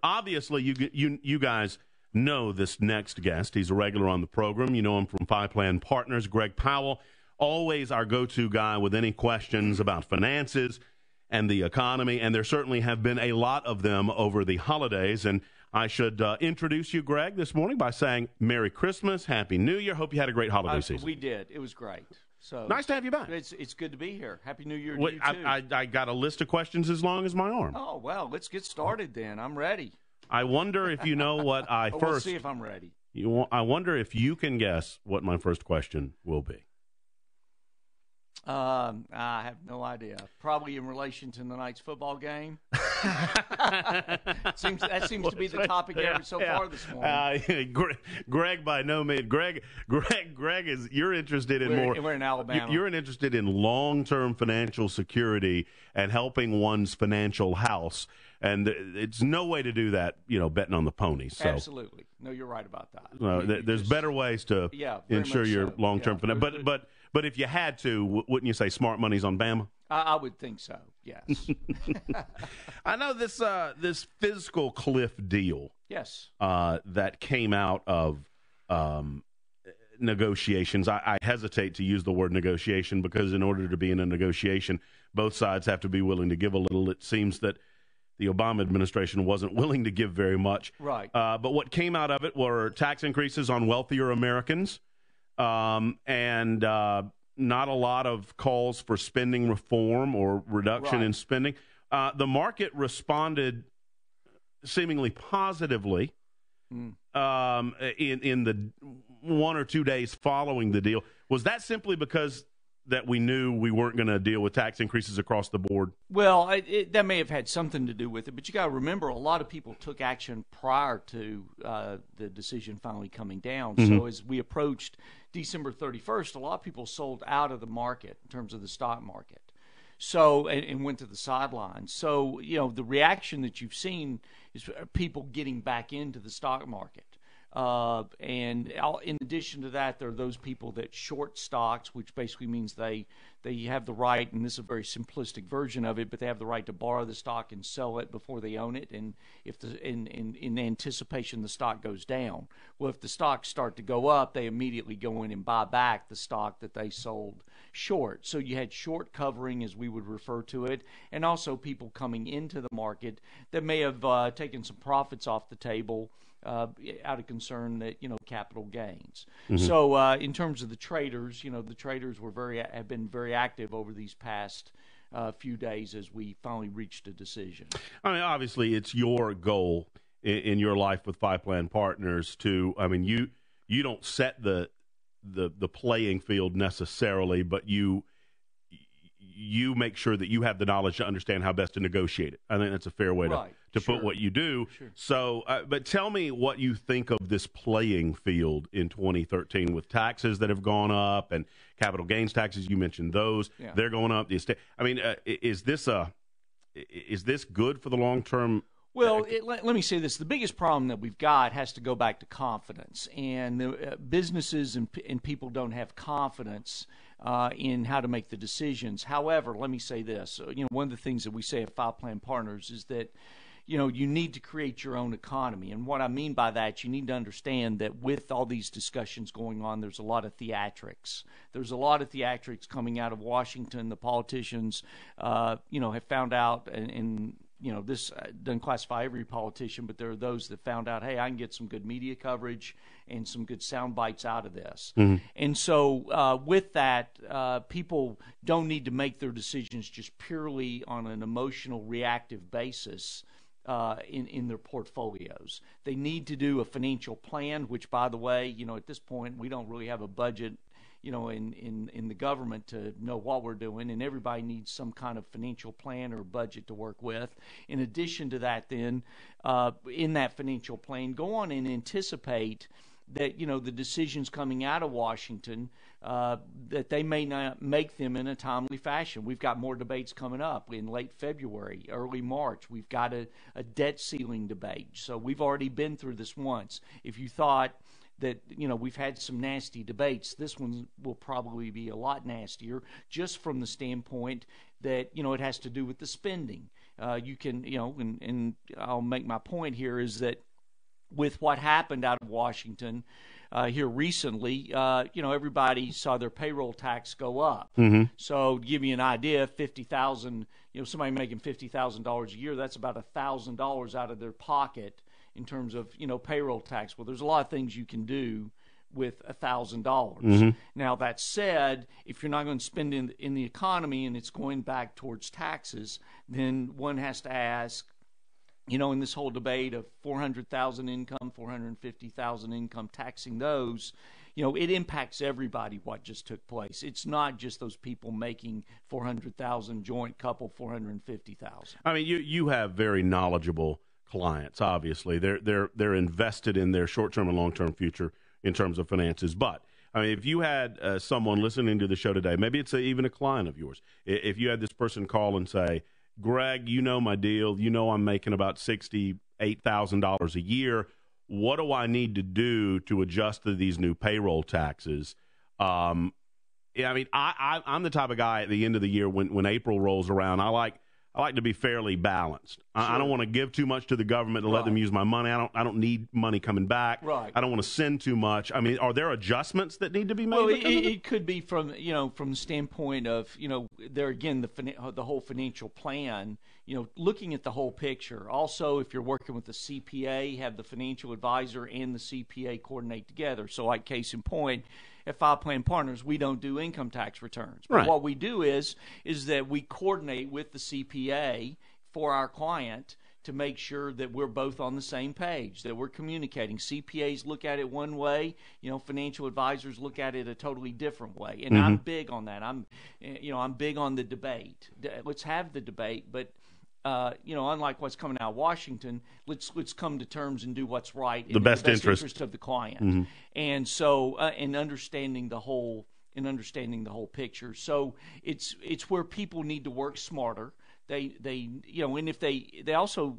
obviously, you guys know this next guest. He's a regular on the program. You know him from Five Plan Partners, Greg Powell, always our go-to guy with any questions about finances and the economy, and there certainly have been a lot of them over the holidays. And I should introduce you, Greg, this morning by saying Merry Christmas, Happy New Year. Hope you had a great holiday season. We did. It was great. So nice to have you back. It's good to be here. Happy New Year to you, too. I got a list of questions as long as my arm. Oh, well, let's get started then. I'm ready. I wonder if you know what I first... We'll see if I'm ready. I wonder if you can guess what my first question will be. I have no idea. Probably in relation to tonight's football game. That seems to be the topic so far this morning. Greg, by no means. Greg is. You're interested in more. We're in Alabama. You're interested in long-term financial security and helping one's financial house. And it's no way to do that, betting on the ponies. So. Absolutely. No, you're right about that. There's better ways to ensure your long-term finance. But if you had to, wouldn't you say smart money's on Bama? I would think so, yes. I know this Fiscal Cliff deal that came out of negotiations. I hesitate to use the word negotiation because in order to be in a negotiation, both sides have to be willing to give a little. It seems that the Obama administration wasn't willing to give very much. Right. But what came out of it were tax increases on wealthier Americans. And not a lot of calls for spending reform or reduction in spending. The market responded seemingly positively in the 1 or 2 days following the deal. Was that simply because that we knew we weren't going to deal with tax increases across the board? Well, that may have had something to do with it, but you got to remember a lot of people took action prior to the decision finally coming down. Mm-hmm. So as we approached December 31st, a lot of people sold out of the market in terms of the stock market. So and went to the sidelines. So, the reaction that you've seen is people getting back into the stock market. And in addition to that, there are those people that short stocks, which basically means they have the right, and this is a very simplistic version of it, but they have the right to borrow the stock and sell it before they own it. And if in anticipation the stock goes down, well, if the stocks start to go up, they immediately go in and buy back the stock that they sold short. So you had short covering, as we would refer to it, and also people coming into the market that may have taken some profits off the table. Out of concern that capital gains. Mm-hmm. So in terms of the traders, the traders have been very active over these past few days as we finally reached a decision. I mean, obviously, it's your goal in your life with Five Plan Partners to. I mean, you don't set the playing field necessarily, but you make sure that you have the knowledge to understand how best to negotiate it. I think that's a fair way to put what you do. Sure. So, but tell me what you think of this playing field in 2013 with taxes that have gone up and capital gains taxes. You mentioned those; they're going up. The estate. I mean, is this good for the long term? Well, let me say this. The biggest problem that we've got has to go back to confidence. And businesses and people don't have confidence in how to make the decisions. However, let me say this. One of the things that we say at Five Plan Partners is that, you need to create your own economy. And what I mean by that, you need to understand that with all these discussions going on, there's a lot of theatrics. There's a lot of theatrics coming out of Washington. The politicians, have found out and this doesn't classify every politician, but there are those that found out, hey, I can get some good media coverage and some good sound bites out of this. Mm-hmm. And so with that, people don't need to make their decisions just purely on an emotional, reactive basis in their portfolios. They need to do a financial plan, which, by the way, at this point, we don't really have a budget in the government to know what we're doing, and everybody needs some kind of financial plan or budget to work with. In addition to that, then, in that financial plan, go on and anticipate that, the decisions coming out of Washington, that they may not make them in a timely fashion. We've got more debates coming up in late February, early March. We've got a debt ceiling debate. So we've already been through this once. If you thought that, we've had some nasty debates, this one will probably be a lot nastier, just from the standpoint that, it has to do with the spending. you can, and I'll make my point here is that with what happened out of Washington here recently, everybody saw their payroll tax go up. Mm-hmm. So to give you an idea, 50,000, somebody making $50,000 a year, that's about $1,000 out of their pocket in terms of, payroll tax. Well, there's a lot of things you can do with $1,000. Mm-hmm. Now, that said, if you're not going to spend in the economy and it's going back towards taxes, then one has to ask, in this whole debate of 400,000 income, 450,000 income, taxing those, it impacts everybody what just took place. It's not just those people making 400,000, joint couple 450,000. I mean, you have very knowledgeable clients. Obviously, they're invested in their short-term and long-term future in terms of finances. But I mean, if you had someone listening to the show today, maybe it's even a client of yours. If you had this person call and say, Greg, my deal. I'm making about $68,000 a year. What do I need to do to adjust to these new payroll taxes? I'm the type of guy at the end of the year when April rolls around, I like to be fairly balanced. Sure. I don't want to give too much to the government and let them use my money. I don't need money coming back. Right. I don't want to send too much. I mean, are there adjustments that need to be made? Well, it could be from the standpoint of there again the whole financial plan. Looking at the whole picture. Also, if you're working with the CPA, have the financial advisor and the CPA coordinate together. So, like case in point, at File Plan Partners, we don't do income tax returns. But right. What we do is that we coordinate with the CPA for our client to make sure that we're both on the same page, that we're communicating. CPAs look at it one way, financial advisors look at it a totally different way. And I'm big on that. I'm big on the debate. Let's have the debate, but unlike what's coming out of Washington, let's come to terms and do what's right in the best interest of the client. And so, in understanding the whole picture. So it's where people need to work smarter. And if they also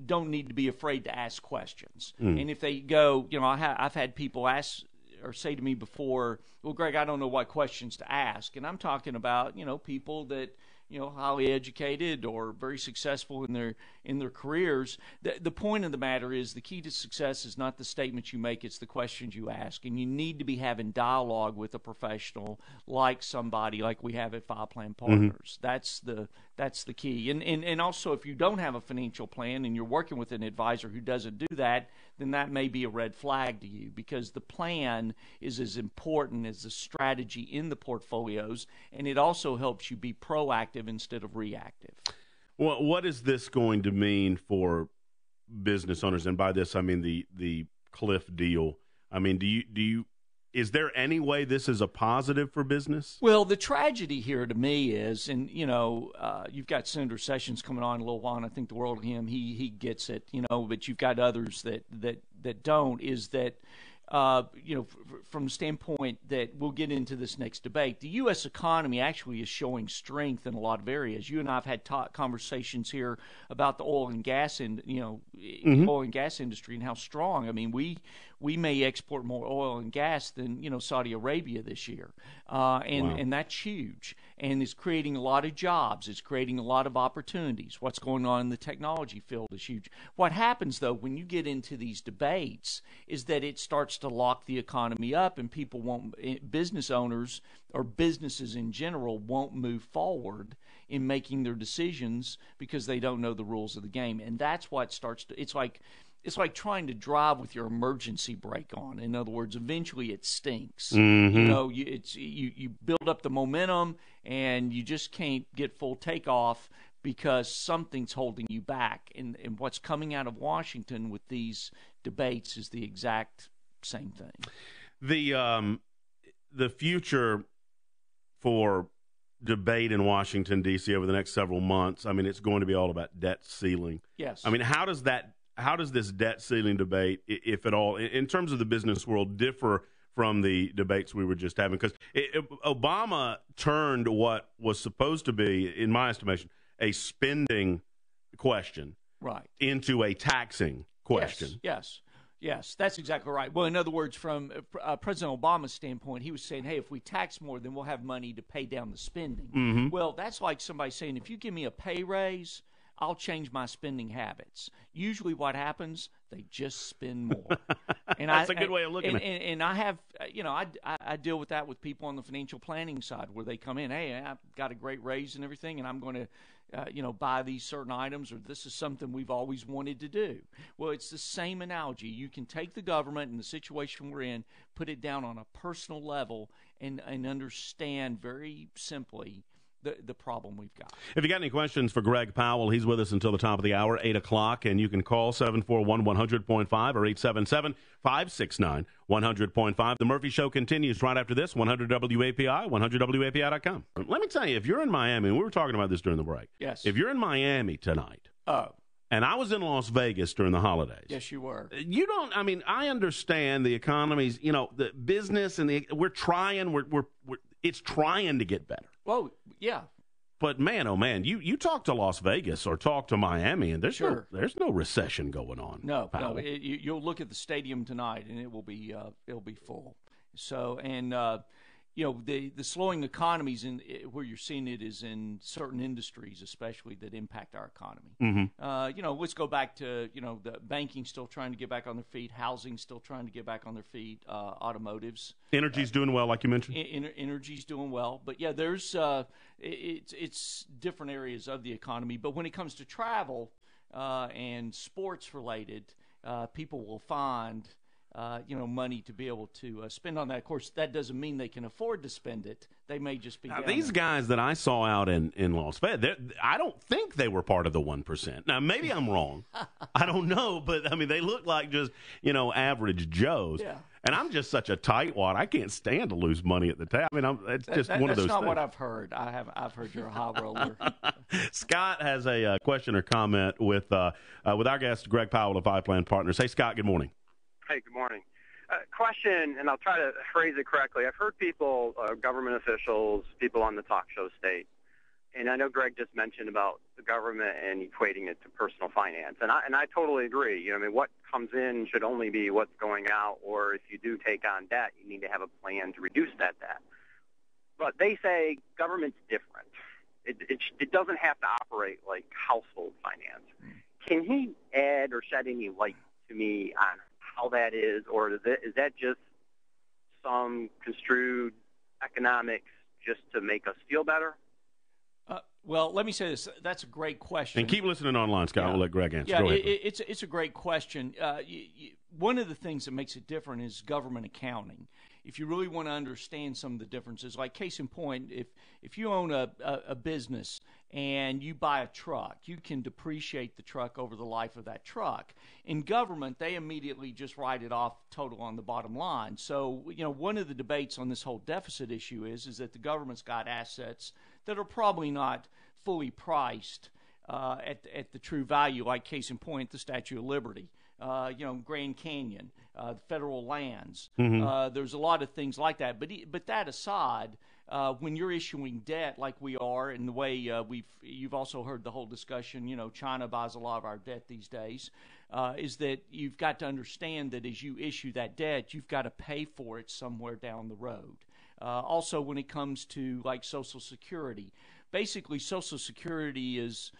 don't need to be afraid to ask questions. And if they go, I've had people ask or say to me before, well, Greg, I don't know what questions to ask. And I'm talking about, people that, highly educated or very successful in their careers. The point of the matter is the key to success is not the statements you make, it's the questions you ask. And you need to be having dialogue with a professional like somebody like we have at File Plan Partners. That's the key. And also, if you don't have a financial plan and you're working with an advisor who doesn't do that, then that may be a red flag to you, because the plan is as important as the strategy in the portfolios, and it also helps you be proactive instead of reactive. Well, what is this going to mean for business owners? And by this, I mean the Cliff deal. I mean, is there any way this is a positive for business? Well, the tragedy here to me is, and you've got Senator Sessions coming on in a little while, and I think the world of him. He gets it, but you've got others that don't. Is that from the standpoint that we'll get into this next debate, the U.S. economy actually is showing strength in a lot of areas. You and I have had conversations here about the oil and gas oil and gas industry and how strong. I mean, we may export more oil and gas than Saudi Arabia this year, and that's huge, and it's creating a lot of jobs. It's creating a lot of opportunities. What's going on in the technology field is huge. What happens though when you get into these debates is that it starts to lock the economy up, and business owners or businesses in general won't move forward in making their decisions because they don't know the rules of the game, and that's what starts to. It's like trying to drive with your emergency brake on. In other words, eventually it stinks. You build up the momentum, and you just can't get full takeoff because something's holding you back. And what's coming out of Washington with these debates is the exact same thing. The future for debate in Washington, D.C. over the next several months, I mean, it's going to be all about debt ceiling. Yes. I mean, how does this debt ceiling debate, if at all, in terms of the business world, differ from the debates we were just having? Because Obama turned what was supposed to be, in my estimation, a spending question into a taxing question. Yes, that's exactly right. Well, in other words, from President Obama's standpoint, he was saying, hey, if we tax more, then we'll have money to pay down the spending. Well, that's like somebody saying, if you give me a pay raise, I'll change my spending habits. Usually what happens, they just spend more. And That's a good way of looking at it. And I have, I deal with that with people on the financial planning side where they come in, hey, I've got a great raise and everything, and I'm going to, buy these certain items, or this is something we've always wanted to do. Well, it's the same analogy. You can take the government and the situation we're in, put it down on a personal level, and understand very simply the problem we've got. If you got any questions for Greg Powell, he's with us until the top of the hour, 8 o'clock, and you can call 741-100.5 or 877-569-100.5. The Murphy Show continues right after this, 100 WAPI, 100WAPI.com. Let me tell you, if you're in Miami, and we were talking about this during the break. Yes. If you're in Miami tonight, and I was in Las Vegas during the holidays. Yes, you were. I understand the economy's, the business, and we're trying, it's trying to get better. Well, yeah. But man, oh man, you talk to Las Vegas or talk to Miami, and there's no recession going on. No. You'll look at the stadium tonight, and it'll be full. So, and the slowing economies where you're seeing it is in certain industries, especially that impact our economy. Mm-hmm. Let's go back to the banking still trying to get back on their feet, housing still trying to get back on their feet, automotives. Energy's doing well, like you mentioned. Energy's doing well, but yeah, there's it's different areas of the economy. But when it comes to travel and sports related, people will find money to be able to spend on that. Of course, that doesn't mean they can afford to spend it. They may just be. Now, these guys that I saw out in Las Vegas, I don't think they were part of the 1%. Now, maybe I'm wrong. I don't know, but I mean, they look like just average Joes. Yeah. And I'm just such a tightwad. I can't stand to lose money at the tap. I mean, it's just one of those things. That's not what I've heard. I've heard you're a high roller. Scott has a question or comment with our guest, Greg Powell of Five Plan Partners. Hey, Scott, good morning. Hey, good morning. Question, and I'll try to phrase it correctly. I've heard people, government officials, people on the talk show state, and I know Greg just mentioned about the government and equating it to personal finance, and I totally agree. What comes in should only be what's going out, or if you do take on debt, you need to have a plan to reduce that debt. But they say government's different. It doesn't have to operate like household finance. Can he add or shed any light to me on how that is, or is that just some construed economics just to make us feel better? Well, let me say this. That's a great question. And keep listening online, Scott. We'll let Greg answer. Yeah, Go ahead. It's a great question. One of the things that makes it different is government accounting. If you really want to understand some of the differences, like case in point, if you own a business and you buy a truck, you can depreciate the truck over the life of that truck. In government, they immediately just write it off total on the bottom line. So, one of the debates on this whole deficit issue is that the government's got assets that are probably not fully priced at the true value, like case in point, the Statue of Liberty. Grand Canyon, the federal lands. Mm-hmm. There's a lot of things like that. But that aside, when you're issuing debt like we are, and the way you've also heard the whole discussion, China buys a lot of our debt these days, is that you've got to understand that as you issue that debt, you've got to pay for it somewhere down the road. Also, when it comes to like Social Security, basically Social Security is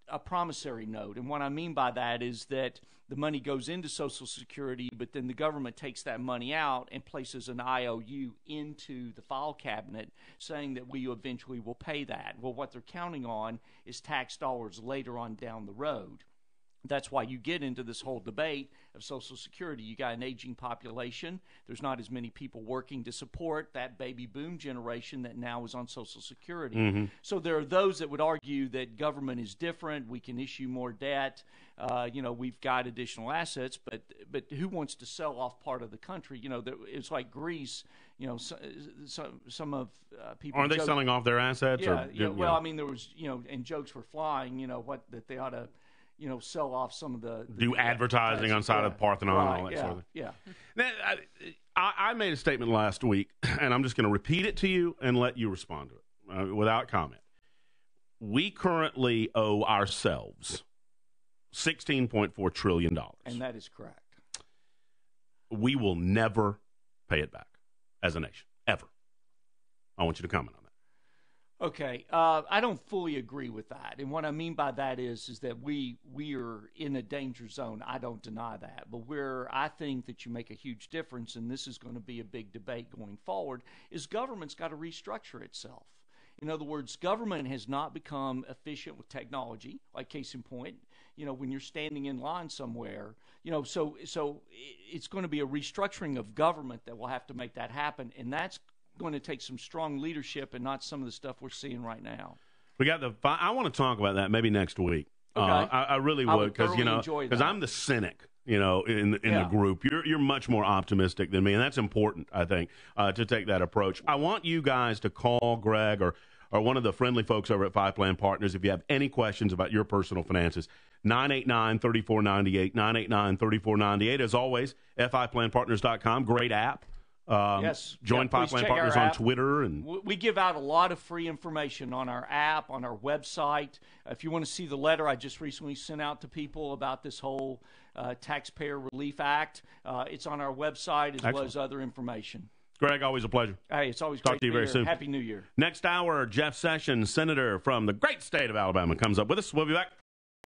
a promissory note. And what I mean by that is that the money goes into Social Security, but then the government takes that money out and places an IOU into the file cabinet saying that we eventually will pay that. Well, what they're counting on is tax dollars later on down the road. That's why you get into this whole debate of Social Security. You got an aging population. There's not as many people working to support that baby boom generation that now is on Social Security. Mm-hmm. So there are those that would argue that government is different. We can issue more debt. We've got additional assets, but who wants to sell off part of the country? It's like Greece. Some of people aren't they selling off their assets? Yeah. Well, I mean, there was and jokes were flying. That they ought to. Sell off some of the do advertising on side of Parthenon and all that sort of thing. Yeah. Now, I made a statement last week, and I'm just going to repeat it to you and let you respond to it without comment. We currently owe ourselves $16.4 trillion. And that is correct. We will never pay it back as a nation, ever. I want you to comment on that. Okay, I don't fully agree with that, and what I mean by that is that we are in a danger zone. I don't deny that, but where I think that you make a huge difference, and this is going to be a big debate going forward, is government's got to restructure itself. In other words, government has not become efficient with technology. Like case in point, when you're standing in line somewhere, so it's going to be a restructuring of government that will have to make that happen, and that's going to take some strong leadership and not some of the stuff we're seeing right now. I want to talk about that maybe next week. Okay. I really would, because I'm the cynic, in the group. You're much more optimistic than me, and that's important, I think, to take that approach. I want you guys to call Greg or one of the friendly folks over at Five Plan Partners if you have any questions about your personal finances. 989-3498, 989-3498. As always, FIPlanPartners.com, great app. Yes. Join Five Plan Partners on Twitter. And we give out a lot of free information on our app, on our website. If you want to see the letter I just recently sent out to people about this whole Taxpayer Relief Act, it's on our website as well as other information. Greg, always a pleasure. Hey, it's always great to to you be very here. soon. Happy New Year. Next hour, Jeff Sessions, Senator from the great state of Alabama, comes up with us. We'll be back.